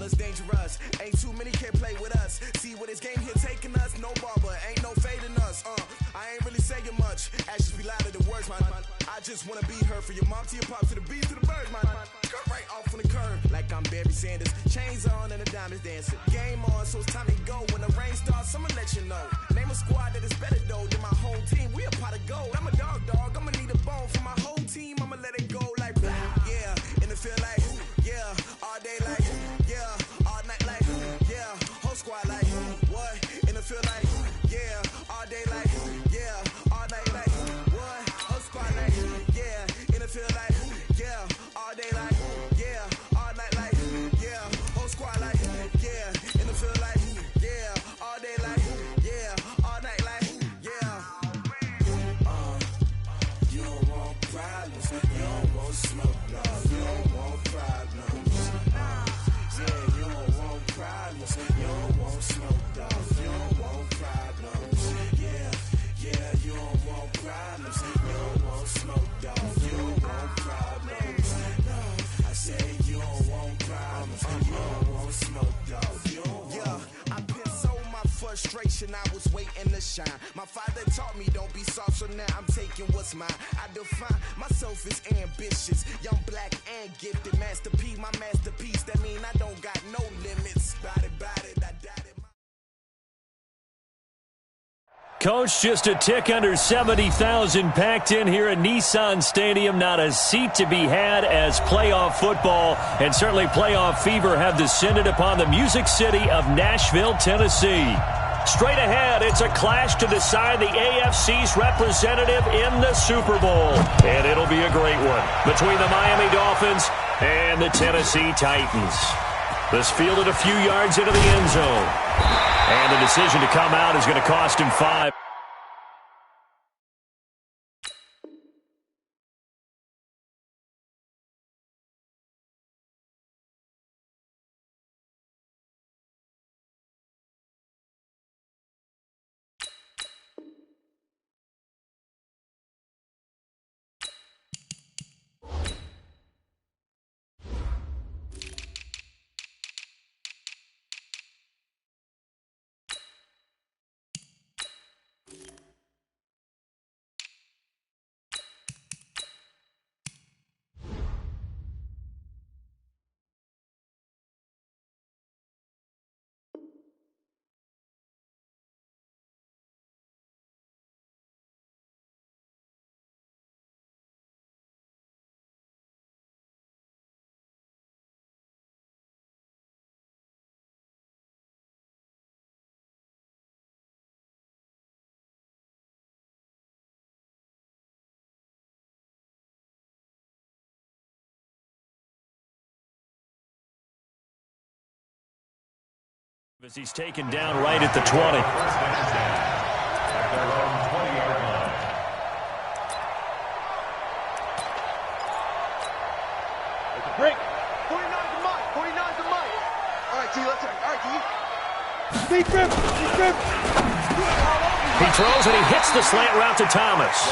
ballers dangerous. Ain't too many can play with us. See where this game here taking us. No barber, ain't no fading us. I ain't really saying much. Actions be louder than words, man. I just wanna be heard from your mom to your pop to the beat to the birds, man. Cut right off on the curb like I'm Barry Sanders. Chains on and the diamonds dancing. Game on, so it's time to go. When the rain starts, I'ma let you know. Name a squad that is better though than my whole team. We a pot of gold. I'm a dog. I'ma need a bone for my whole team. I'ma let it go like blah. Yeah, and it feel like yeah, all day like yeah, all night like yeah, whole squad like what? And it feel like yeah, all day like yeah, all night like what? Whole squad like yeah, and it feel like yeah, all day like yeah, all night like yeah, whole squad like yeah, and it feel like yeah, all day like yeah, all night like yeah. You don't want problems, you don't want smoke, dog. You don't want problems. Yeah, you don't want problems, you don't want smoke, dog. You don't want problems. Yeah, you don't want problems, you don't want smoke, dog. You don't want problems. No, I say you don't want problems, you don't want smoke, dog. You don't want. I pissed so my frustration, I was waiting to shine. My father taught me don't be soft, so now I'm taking what's mine. I define myself as ambitious, young, black, and gifted. Master P, my masterpiece. That mean I don't got no limits. Bout it, I doubt it. Coach, just a tick under 70,000 packed in here at Nissan Stadium. Not a seat to be had as playoff football and certainly playoff fever have descended upon the Music City of Nashville, Tennessee. Straight ahead, it's a clash to decide the AFC's representative in the Super Bowl. And it'll be a great one between the Miami Dolphins and the Tennessee Titans. This fielded a few yards into the end zone. And the decision to come out is going to cost him 5. As he's taken down right at the 20. Break. 49's the mic. 49's the mic. All right, T, let's turn. All right, T. Deep grip. He throws and he hits the slant route to Thomas.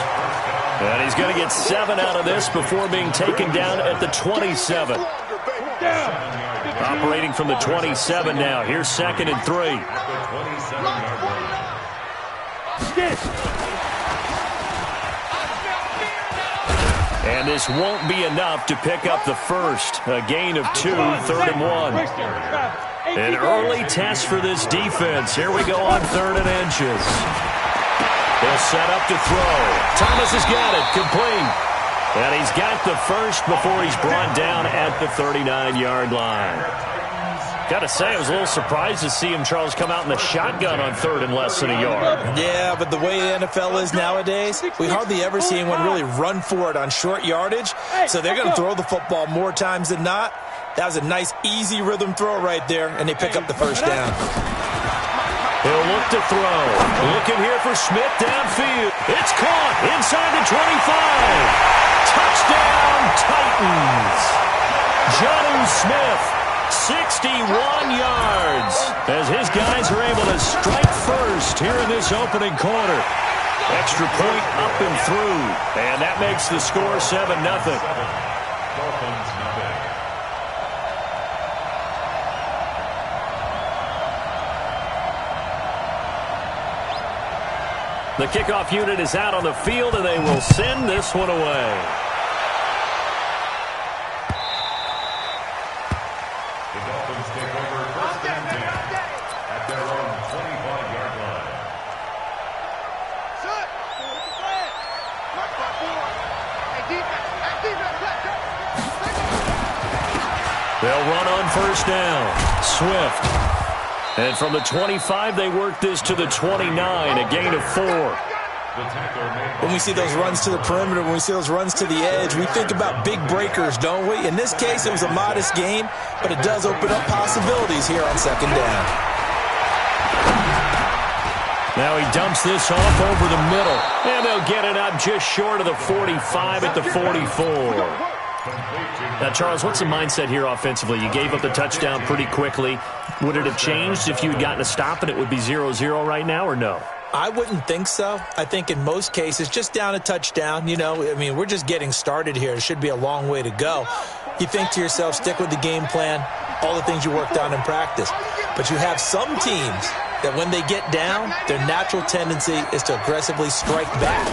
And he's going to get 7 out of this before being taken down at the 27. Operating from the 27 now. Here's 2nd and 3. And this won't be enough to pick up the first. A gain of 2, 3rd and 1. An early test for this defense. Here we go on 3rd and inches. They'll set up to throw. Thomas has got it. Complete. And he's got the first before he's brought down at the 39-yard line. Got to say, I was a little surprised to see him, Charles, come out in the shotgun on 3rd and less than a yard. Yeah, but the way the NFL is nowadays, we hardly ever see anyone really run for it on short yardage. So they're going to throw the football more times than not. That was a nice, easy rhythm throw right there, and they pick up the first down. He'll look to throw. Looking here for Smith downfield. It's caught inside the 25. Touchdown, Titans. Jonnu Smith, 61 yards, as his guys are able to strike first here in this opening quarter. Extra point up and through, and that makes the score 7-0. The kickoff unit is out on the field, and they will send this one away. The Dolphins take over first and 10 at their own 25-yard line. Shut! Mark by 4. Hey, defense, They'll run on first down. Swift. And from the 25, they work this to the 29, a gain of 4. When we see those runs to the perimeter, when we see those runs to the edge, we think about big breakers, don't we? In this case, it was a modest gain, but it does open up possibilities here on second down. Now he dumps this off over the middle, and they'll get it up just short of the 45 at the 44. Now, Charles, what's the mindset here offensively? You gave up the touchdown pretty quickly. Would it have changed if you had gotten a stop and it would be 0-0 right now, or no? I wouldn't think so. I think in most cases, just down a touchdown, we're just getting started here. It should be a long way to go. You think to yourself, stick with the game plan, all the things you worked on in practice. But you have some teams that when they get down, their natural tendency is to aggressively strike back.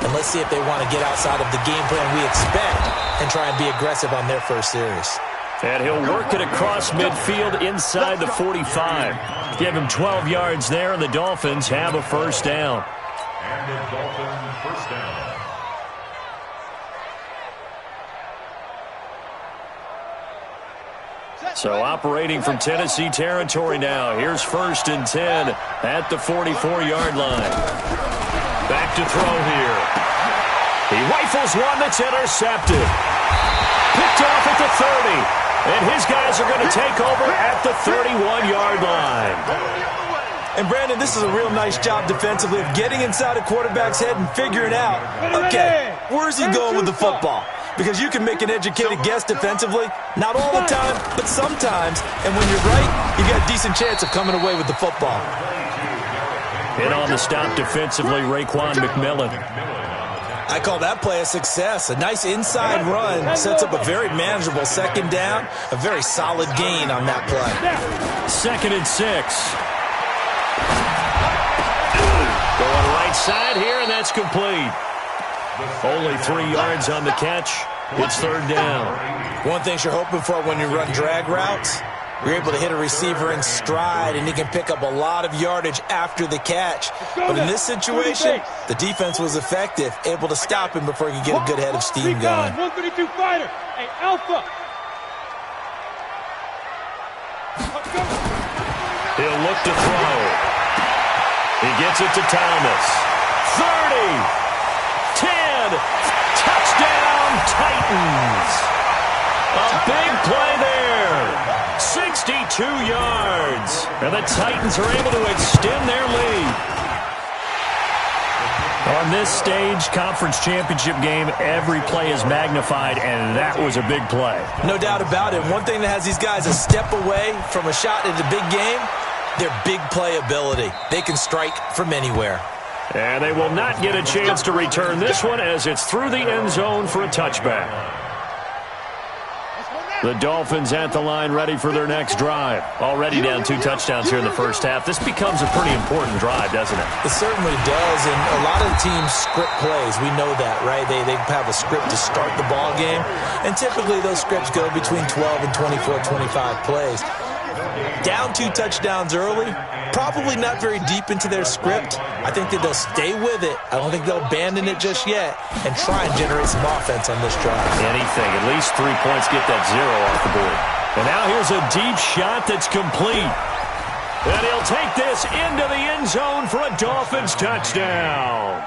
And let's see if they want to get outside of the game plan we expect and try and be aggressive on their first series. And he'll work it across midfield inside the 45. Give him 12 yards there, and the Dolphins have a first down. And the Dolphins first down. So operating from Tennessee territory now. Here's first and 10 at the 44-yard line. Back to throw here. He rifles one that's intercepted. Picked off at the 30. And his guys are going to take over at the 31-yard line. And, Brandon, this is a real nice job defensively of getting inside a quarterback's head and figuring out, okay, where's he going with the football? Because you can make an educated guess defensively, not all the time, but sometimes. And when you're right, you got a decent chance of coming away with the football. And on the stop defensively, Raekwon McMillan. I call that play a success. A nice inside run sets up a very manageable second down, a very solid gain on that play. 2nd and 6. Going right side here, and that's complete. Only 3 yards on the catch. It's third down. One thing you're hoping for when you run drag routes, you're able to hit a receiver in stride, and he can pick up a lot of yardage after the catch. But in this situation, the defense was effective, able to stop him before he could get a good head of steam going. 132 fighter. Hey, Alpha. He'll look to throw. He gets it to Thomas. 30. 10. Touchdown, Titans. A big play there. 62 yards. And the Titans are able to extend their lead. On this stage, conference championship game, every play is magnified, and that was a big play. No doubt about it. One thing that has these guys a step away from a shot at the big game, their big play ability. They can strike from anywhere. And they will not get a chance to return this one as it's through the end zone for a touchback. The Dolphins at the line ready for their next drive. Already down 2 touchdowns here in the first half. This becomes a pretty important drive, doesn't it? It certainly does, and a lot of the teams script plays. We know that, right? They have a script to start the ball game, and typically those scripts go between 12 and 24, 25 plays. Down 2 touchdowns early, probably not very deep into their script. I think that they'll stay with it. I don't think they'll abandon it just yet and try and generate some offense on this drive. Anything. At least 3 points, get that 0 off the board. And now here's a deep shot that's complete. And he'll take this into the end zone for a Dolphins touchdown.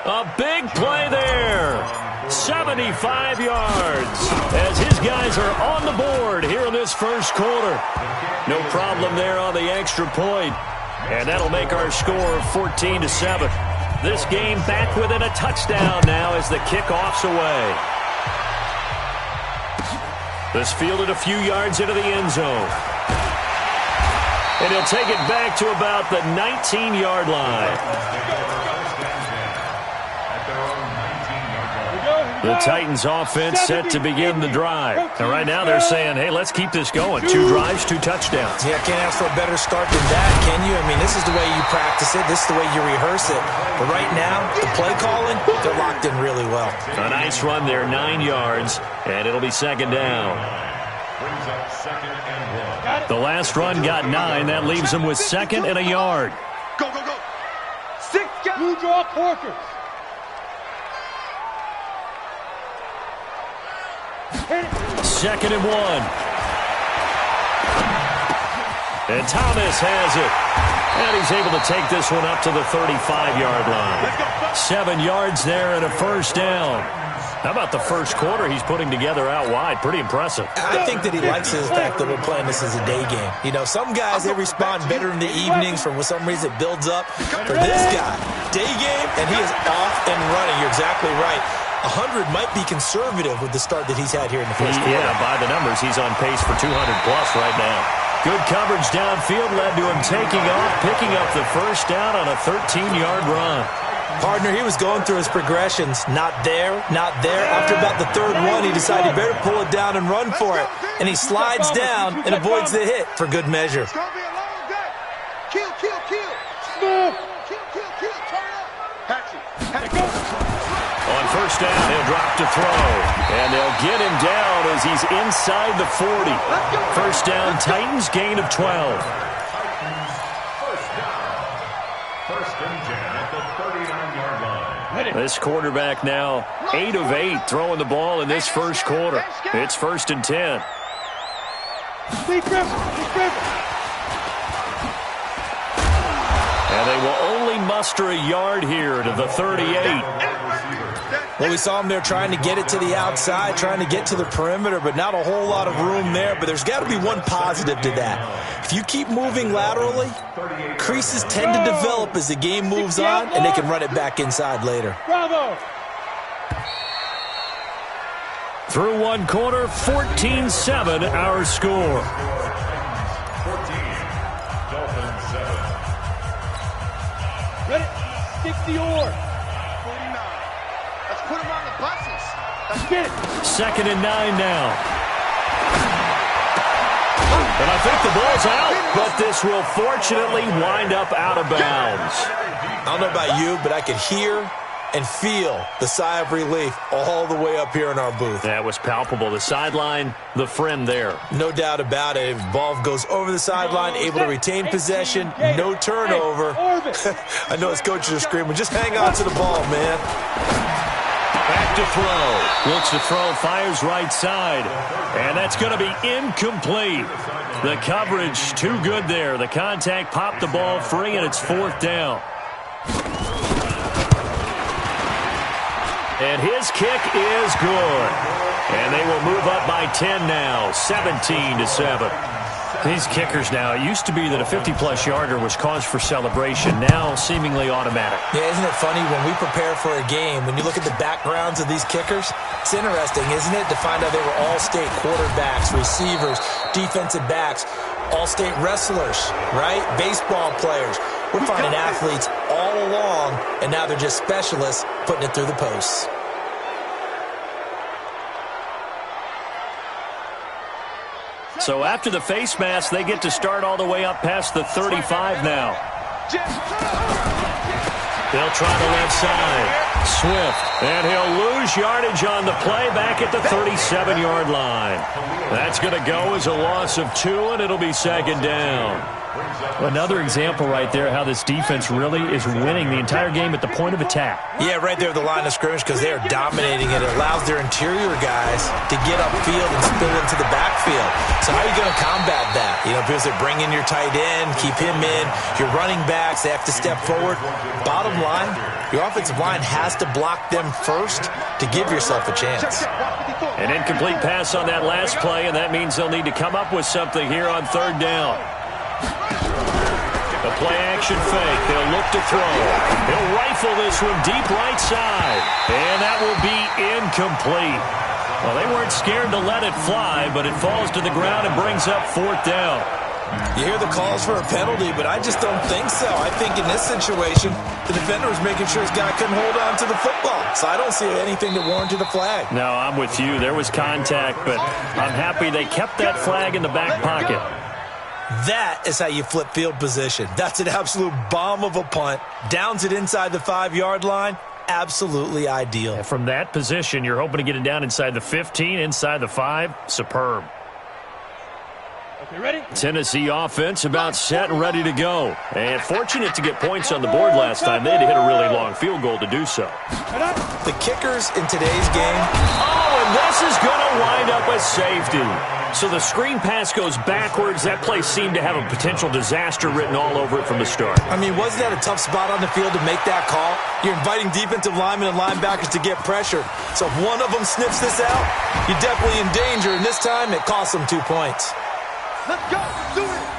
A big play there. 75 yards as his guys are on the board here in this first quarter. No problem there on the extra point. And that'll make our score 14-7. This game back within a touchdown now as the kickoff's away. This fielded a few yards into the end zone. And he'll take it back to about the 19-yard line. Here we go. The Titans offense set to begin the drive. And right now they're saying, hey, let's keep this going. 2 drives, 2 touchdowns. Yeah, can't ask for a better start than that, can you? I mean, this is the way you practice it. This is the way you rehearse it. But right now, the play calling, they're locked in really well. A nice run there, 9 yards, and it'll be second down. Brings up 2nd and 1. The last run got 9. That leaves them with 2nd and a yard. Go, go, go. 6 guys. Blue draw Corkers. Second and 1. And Thomas has it. And he's able to take this one up to the 35-yard line. 7 yards there and a first down. How about the first quarter he's putting together out wide? Pretty impressive. I think that he likes the fact that we're playing this as a day game. You know, some guys, they respond better in the evenings. For some reason, it builds up. For this guy, day game, and he is off and running. You're exactly right. 100 might be conservative with the start that he's had here in the first quarter. Yeah, by the numbers, he's on pace for 200-plus right now. Good coverage downfield led to him taking off, picking up the first down on a 13-yard run. Partner, he was going through his progressions. Not there, not there. After about the third one, he decided he better pull it down and run for it. And he slides down and avoids the hit for good measure. It's going to be a long day. Kill, kill, kill. Smooth. Kill, kill, kill. Turn up. Hatchet. On first down, he'll drop to throw. And they'll get him down as he's inside the 40. First down, Titans, gain of 12. First and 10 at the 39-yard line. This quarterback now 8 of 8 throwing the ball in this first quarter. It's first and 10. And they will only muster a yard here to the 38. Well, we saw him there trying to get it to the outside, trying to get to the perimeter, but not a whole lot of room there. But there's got to be one positive to that. If you keep moving laterally, creases tend to develop as the game moves on, and they can run it back inside later. Bravo. Through one quarter, 14-7 our score. 14, Dolphins 7. Ready? Stick the oar. 49. Let's put him on the buses. Let's get it. Second and 9 now. And I think the ball's out, but this will fortunately wind up out of bounds. I don't know about you, but I could hear and feel the sigh of relief all the way up here in our booth. That was palpable. The sideline, the friend there. No doubt about it. Ball goes over the sideline, able to retain possession, no turnover. I know his coaches are screaming, just hang on to the ball, man. Back to throw. Looks to throw, fires right side. And that's going to be incomplete. The coverage too good there. The contact popped the ball free, and it's fourth down. And his kick is good. And they will move up by 10 now, 17-7. These kickers now, it used to be that a 50-plus yarder was cause for celebration, now seemingly automatic. Yeah, isn't it funny when we prepare for a game, when you look at the backgrounds of these kickers, it's interesting, isn't it, to find out they were all-state quarterbacks, receivers, defensive backs, all-state wrestlers, right? Baseball players. We're finding athletes all along, and now they're just specialists putting it through the posts. So after the face mask, they get to start all the way up past the 35 now. They'll try the left side. Swift. And he'll lose yardage on the play back at the 37-yard line. That's going to go as a loss of 2, and it'll be second down. Another example right there how this defense really is winning the entire game at the point of attack. Yeah, right there at the line of scrimmage because they are dominating it. It allows their interior guys to get upfield and spill into the backfield. So how are you going to combat that? You know, because they bring in your tight end, keep him in. Your running backs, they have to step forward. Bottom line, your offensive line has to block them first to give yourself a chance. An incomplete pass on that last play, and that means they'll need to come up with something here on third down. The play-action fake. They'll look to throw. He'll rifle this one deep right side. And that will be incomplete. Well, they weren't scared to let it fly, but it falls to the ground and brings up fourth down. You hear the calls for a penalty, but I just don't think so. I think in this situation, the defender was making sure his guy couldn't hold on to the football. So I don't see anything that warranted a flag. No, I'm with you. There was contact, but I'm happy they kept that flag in the back pocket. That is how you flip field position. That's an absolute bomb of a punt. Downs it inside the 5-yard line. Absolutely ideal. And from that position, you're hoping to get it down inside the 15, inside the 5. Superb. Okay, ready? Tennessee offense about set and ready to go. And fortunate to get points on the board last time. They had to hit a really long field goal to do so. The kickers in today's game. Oh, and this is going to wind up a safety. So the screen pass goes backwards. That play seemed to have a potential disaster written all over it from the start. I mean, wasn't that a tough spot on the field to make that call? You're inviting defensive linemen and linebackers to get pressure. So if one of them sniffs this out, you're definitely in danger. And this time, it cost them 2 points. Let's go. Let's do it.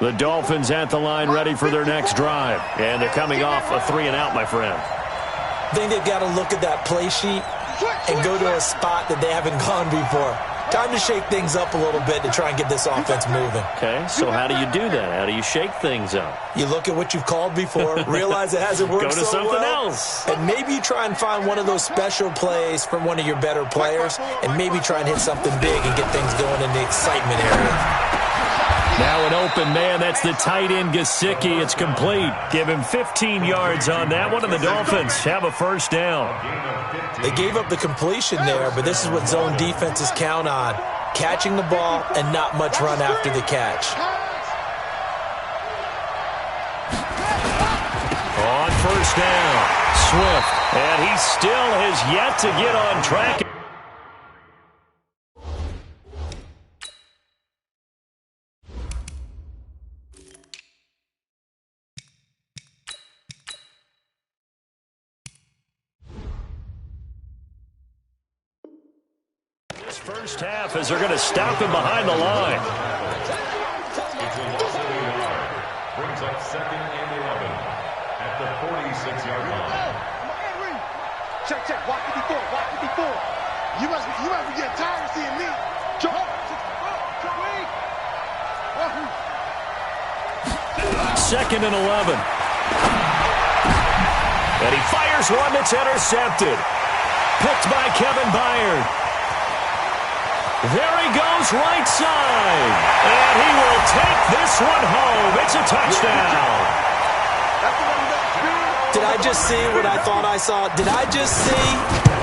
The Dolphins at the line ready for their next drive. And they're coming off a 3-and-out, my friend. I think they've got to look at that play sheet and go to a spot that they haven't gone before. Time to shake things up a little bit to try and get this offense moving. Okay, so how do you do that? How do you shake things up? You look at what you've called before, realize it hasn't worked Go to so something well, else. and maybe you try and find one of those special plays from one of your better players, and maybe try and hit something big and get things going in the excitement area. Now an open man. That's the tight end, Gesicki. It's complete. Give him 15 yards on that one, and the Dolphins have a first down. They gave up the completion there, but this is what zone defenses count on. Catching the ball and not much run after the catch. On first down, Swift. And he still has yet to get on track. This first half as they're going to stop him behind the line. Brings up 2nd and 11 at the 46-yard line. Check, check. Watch 54. Watch 54. You must be getting tired of seeing me. Second and 11. And he fires one that's intercepted. Picked by Kevin Byard. There he goes, right side. And he will take this one home. It's a touchdown. Did I just see what I thought I saw? Did I just see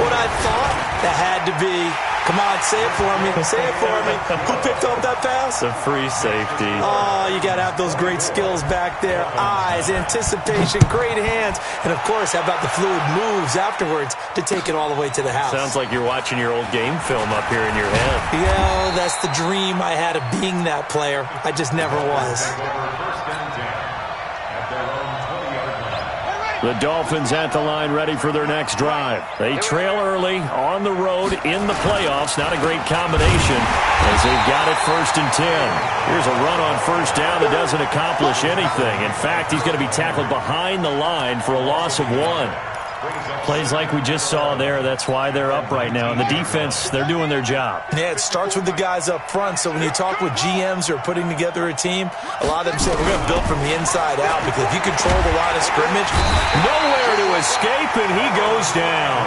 what I thought? That had to be. Come on, say it for me. Say it for me. Who picked up that pass? The free safety. Oh, you got to have those great skills back there. Eyes, anticipation, great hands. And, of course, how about the fluid moves afterwards to take it all the way to the house? Sounds like you're watching your old game film up here in your head. Yeah, that's the dream I had of being that player. I just never was. First and 10 at their own 20-yard line. The Dolphins at the line ready for their next drive. They trail early on the road in the playoffs. Not a great combination as they've got it 1st and 10. Here's a run on 1st down that doesn't accomplish anything. In fact, he's going to be tackled behind the line for a loss of 1. Plays like we just saw there. That's why they're up right now. And the defense, they're doing their job. Yeah, it starts with the guys up front. So when you talk with GMs who are putting together a team, a lot of them say we're going to build from the inside out, because if you control the line of scrimmage, nowhere to escape, and he goes down.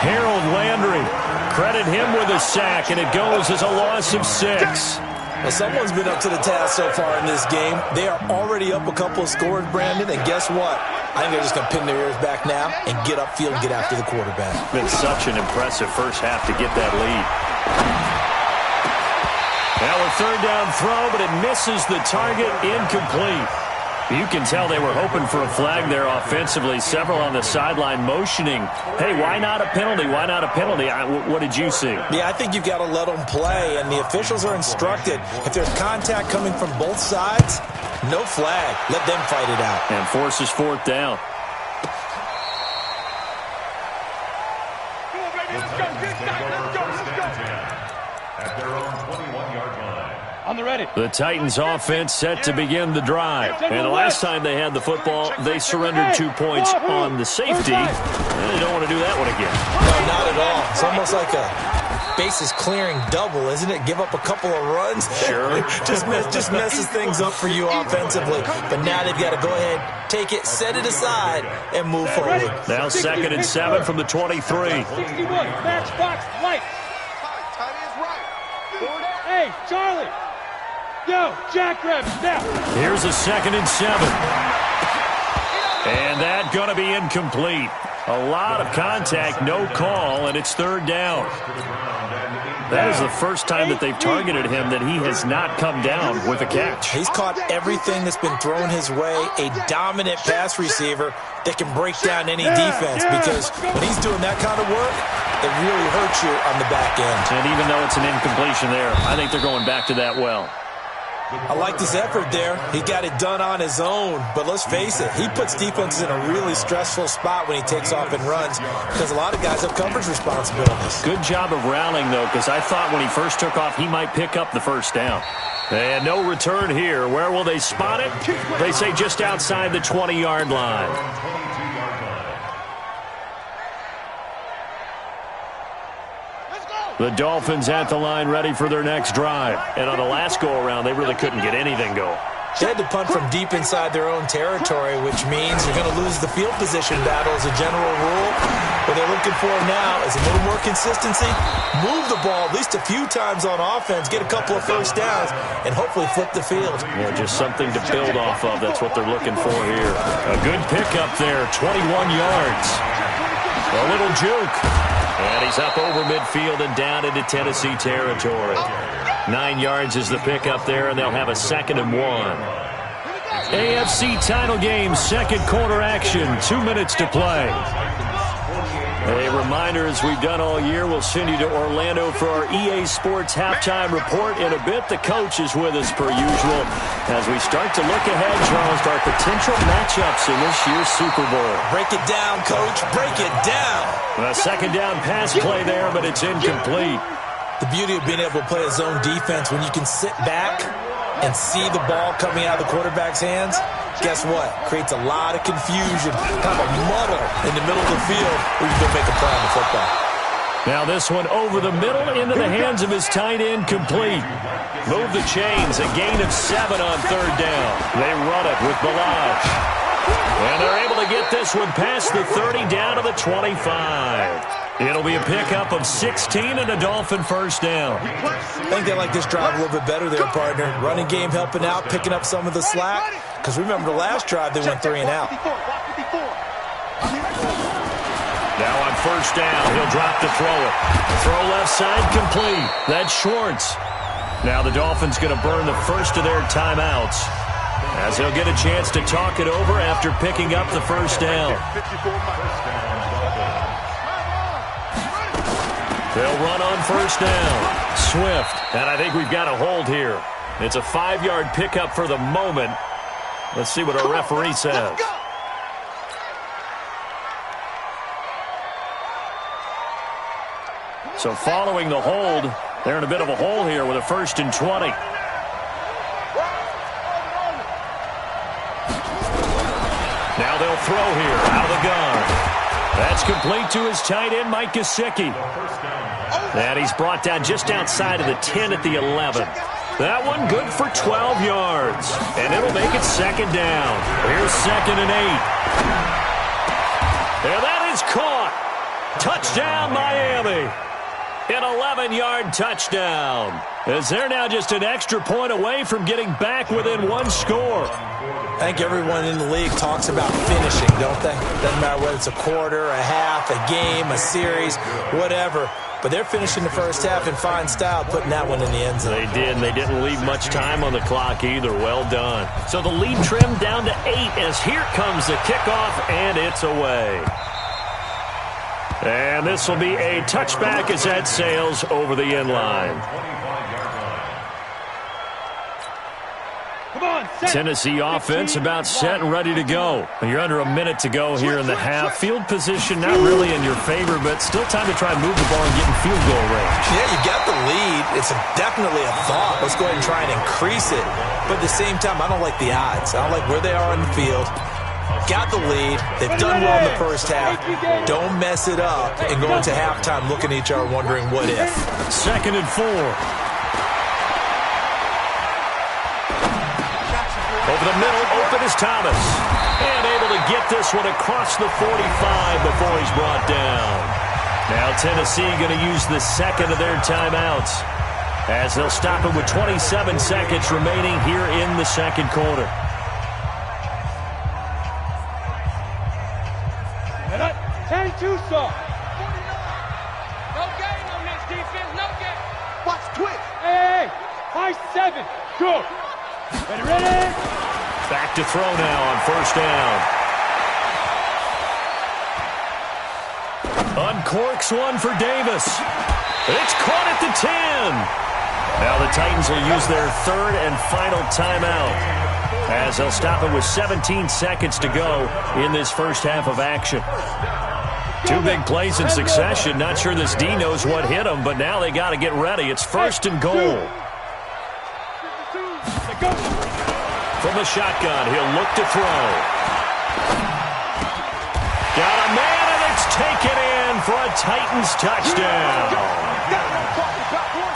Harold Landry, credit him with a sack, and it goes as a loss of 6. Well, someone's been up to the task so far in this game. They are already up a couple of scores, Brandon, and guess what? I think they're just going to pin their ears back now and get upfield and get after the quarterback. Been such an impressive first half to get that lead. Now a 3rd down throw, but it misses the target, incomplete. You can tell they were hoping for a flag there offensively. Several on the sideline motioning, hey, why not a penalty? Why not a penalty? What did you see? Yeah, I think you've got to let them play, and the officials are instructed, if there's contact coming from both sides, no flag. Let them fight it out. And forces 4th down. At their own 21-yard line. On the ready. The Titans offense set to begin the drive. And the last time they had the football, they surrendered 2 points on the safety. And they don't want to do that one again. No, not at all. It's almost like a bases clearing double, isn't it? Give up a couple of runs. Sure. just messes things up for you offensively. But now they've got to go ahead, take it, set it aside, and move forward. Now 2nd and 7 from the 23. 61, matchbox, light. Tight end's right. Hey, Charlie. Yo, jackrabbit, now. Here's a 2nd and 7. And that going to be incomplete. A lot of contact, no call, and it's 3rd down. That is the first time that they've targeted him that he has not come down with a catch. He's caught everything that's been thrown his way. A dominant pass receiver that can break down any defense, because when he's doing that kind of work, it really hurts you on the back end. And even though it's an incompletion there, I think they're going back to that well. I like this effort there. He got it done on his own, but let's face it, he puts defenses in a really stressful spot when he takes off and runs, because a lot of guys have coverage responsibilities. Good job of rallying, though, because I thought when he first took off, he might pick up the 1st down. And no return here. Where will they spot it? They say just outside the 20-yard line. The Dolphins at the line ready for their next drive. And on the last go-around, they really couldn't get anything going. They had to punt from deep inside their own territory, which means you're going to lose the field position battle as a general rule. What they're looking for now is a little more consistency, move the ball at least a few times on offense, get a couple of 1st downs, and hopefully flip the field. Yeah, just something to build off of. That's what they're looking for here. A good pickup there, 21 yards. A little juke. And he's up over midfield and down into Tennessee territory. 9 yards is the pickup there, and they'll have a 2nd and 1. AFC title game, 2nd quarter action, 2 minutes to play. A reminder, as we've done all year, we'll send you to Orlando for our EA Sports halftime report. In a bit, the coach is with us per usual as we start to look ahead, Charles, to our potential matchups in this year's Super Bowl. Break it down, Coach. Break it down. A 2nd down pass play there, but it's incomplete. The beauty of being able to play a zone defense, when you can sit back and see the ball coming out of the quarterback's hands, guess what? Creates a lot of confusion, kind of a muddle in the middle of the field where you can make a play on the football. Now this one over the middle into the hands of his tight end, complete. Move the chains, a gain of 7 on 3rd down. They run it with Balaj. And they're able to get this one past the 30 down to the 25. It'll be a pickup of 16 and a Dolphin 1st down. I think they like this drive a little bit better there, partner. Running game helping out, picking up some of the slack. Because remember the last drive, they went 3 and out. Now on 1st down, he'll drop to throw it. Throw left side, complete. That's Schwartz. Now the Dolphins going to burn the first of their timeouts, as he'll get a chance to talk it over after picking up the 1st down. They'll run on 1st down. Swift, and I think we've got a hold here. It's a 5-yard pickup for the moment. Let's see what our referee says. So following the hold, they're in a bit of a hole here with a 1st and 20. Now they'll throw here out of the gun. That's complete to his tight end, Mike Gesicki. And he's brought down just outside of the 10 at the 11. That one good for 12 yards. And it'll make it 2nd down. Here's 2nd and 8. And that is caught. Touchdown, Miami. An 11-yard touchdown. As they're now just an extra point away from getting back within 1 score. I think everyone in the league talks about finishing, don't they? Doesn't matter whether it's a quarter, a half, a game, a series, whatever. But they're finishing the first half in fine style, putting that one in the end zone. They did, and they didn't leave much time on the clock either. Well done. So the lead trimmed down to 8 as here comes the kickoff, and it's away. And this will be a touchback as that sails over the end line. Tennessee offense about set and ready to go. You're under a minute to go here in the half. Field position not really in your favor, but still time to try and move the ball and get in field goal range. Yeah, you got the lead. It's definitely a thought. Let's go ahead and try and increase it. But at the same time, I don't like the odds. I don't like where they are on the field. Got the lead. They've done well in the first half. Don't mess it up and go into halftime looking at each other wondering what if. 2nd and 4. Over the middle, open is Thomas. And able to get this one across the 45 before he's brought down. Now Tennessee going to use the 2nd of their timeouts as they'll stop it with 27 seconds remaining here in the 2nd quarter. Tucson. No gain on this defense, no gain. Watch twitch. Hey, high 7. Go. Ready? Back to throw now on 1st down. Uncorks one for Davis. It's caught at the 10. Now the Titans will use their 3rd and final timeout as they'll stop it with 17 seconds to go in this first half of action. 2 big plays in succession. Not sure this D knows what hit him, but now they got to get ready. It's 1st and goal. From the shotgun, he'll look to throw. Got a man, and it's taken in for a Titans touchdown.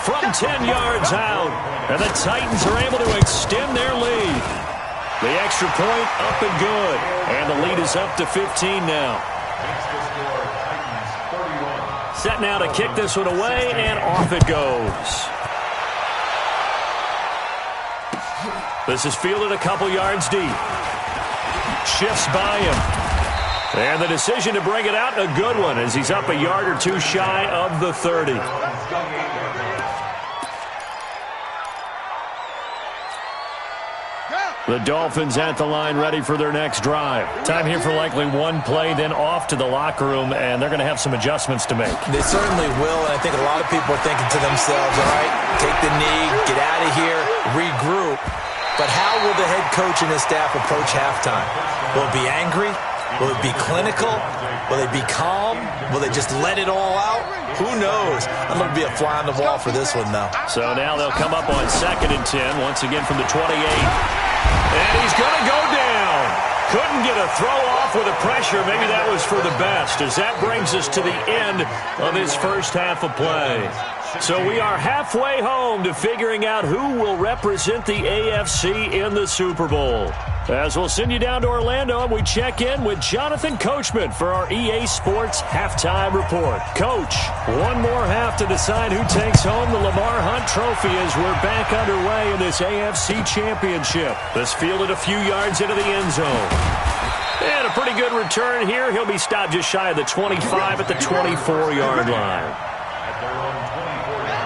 From 10 yards out, and the Titans are able to extend their lead. The extra point up and good, and the lead is up to 15 now. Set now to kick this one away, and off it goes. This is fielded a couple yards deep. Shifts by him. And the decision to bring it out, a good one, as he's up a yard or 2 shy of the 30. The Dolphins at the line ready for their next drive. Time here for likely 1 play, then off to the locker room, and they're going to have some adjustments to make. They certainly will, and I think a lot of people are thinking to themselves, all right, take the knee, get out of here, regroup. But how will the head coach and his staff approach halftime? Will it be angry? Will it be clinical? Will they be calm? Will they just let it all out? Who knows? I'm going to be a fly on the wall for this one, though. So now they'll come up on 2nd and 10, once again from the 28. And he's going to go down. Couldn't get a throw off with the pressure. Maybe that was for the best, as that brings us to the end of his first half of play. So we are halfway home to figuring out who will represent the AFC in the Super Bowl. As we'll send you down to Orlando, and we check in with Jonathan Coachman for our EA Sports Halftime Report. Coach, one more half to decide who takes home the Lamar Hunt Trophy as we're back underway in this AFC Championship. This fielded a few yards into the end zone. And a pretty good return here. He'll be stopped just shy of the 25 at the 24-yard line.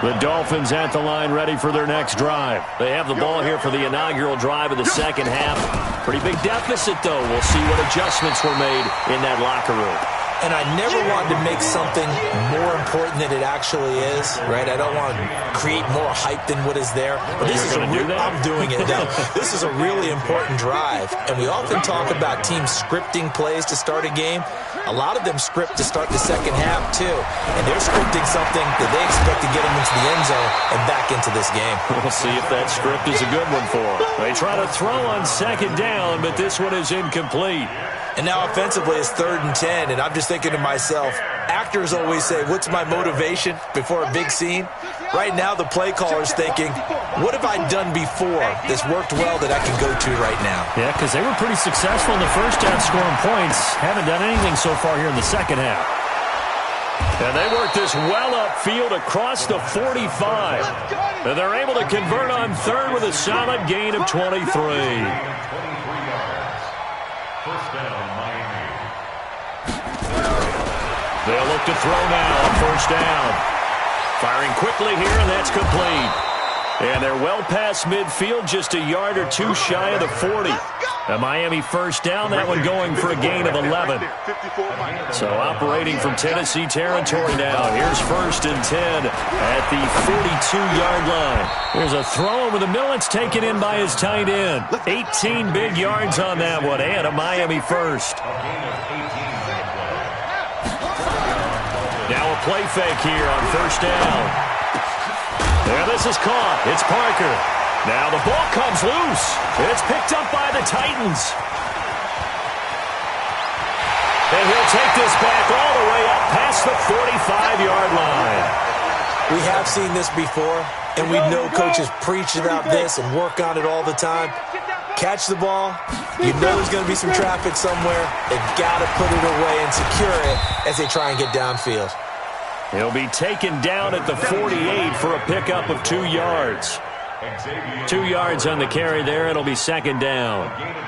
The Dolphins at the line ready for their next drive. They have the ball here for the inaugural drive of the second half. Pretty big deficit, though. We'll see what adjustments were made in that locker room. And I never wanted to make something more important than it actually is, right? I don't want to create more hype than what is there. But this is I'm doing it now. This is a really important drive. And we often talk about teams scripting plays to start a game. A lot of them script to start the second half, too. And they're scripting something that they expect to get them into the end zone and back into this game. We'll see if that script is a good one for them. They try to throw on second down, but this one is incomplete. And now offensively it's 3rd and 10, and I'm just thinking to myself, actors always say, what's my motivation before a big scene? Right now the play caller's thinking, what have I done before that's worked well that I can go to right now? Yeah, because they were pretty successful in the first half scoring points. Haven't done anything so far here in the second half. And they work this well upfield across the 45. And they're able to convert on 3rd with a solid gain of 23. First down, Miami. They'll look to throw now on 1st down. Firing quickly here, and that's complete. And they're well past midfield, just a yard or two shy of the 40. A Miami 1st down, that one going for a gain of 11. So operating from Tennessee territory now. Here's 1st and 10 at the 42-yard line. There's a throw over the middle. It's taken in by his tight end. 18 big yards on that one, and a Miami 1st. Now a play fake here on 1st down. There, this is caught. It's Parker. Now the ball comes loose. It's picked up by the Titans. And he'll take this back all the way up past the 45-yard line. We have seen this before, and we know coaches preach about this and work on it all the time. Catch the ball. You know there's going to be some traffic somewhere. They've got to put it away and secure it as they try and get downfield. He'll be taken down at the 48 for a pickup of 2 yards. 2 yards on the carry there. It'll be 2nd down. A gain of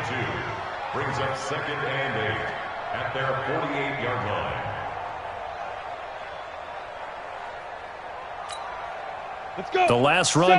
2 brings up 2nd and 8 at their 48-yard line. Let's go. The last run